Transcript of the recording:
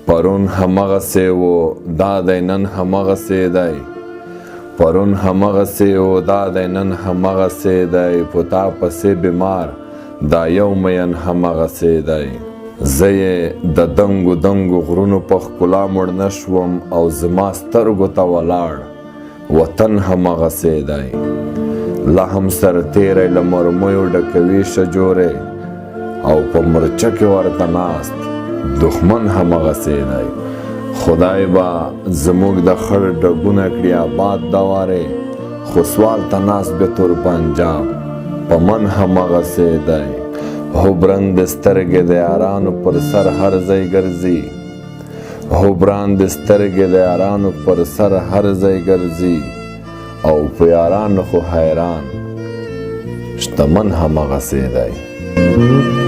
پرون همغسې و دا دی نن همغسې دی پرون همغسې و دا دی نن همغسې دی په تا پسې بیمار دا یو مین همغسې دی زه یې د دنګو دنګو غرونو په ښکلا مړ نه شوم او زما سترګو ته ولاړ وطن همغسې دی لا هم سرتیری له مرمیو ډکوي شجورې او په مرچه کې ورته ناست دښمن همغسې دی خدای به زموږ د خړ ډبونه کړي آباد دا وارې خو سوال ته ناست بیا تور پنجاب په من همغسې دی هوبرند سترګې د یارانو پر سر هر ځای ګرځي هوبرند سترګې د یارانو پر سر هر ځای ګرځي او په یارانو خو حیران شتمن همغسې دی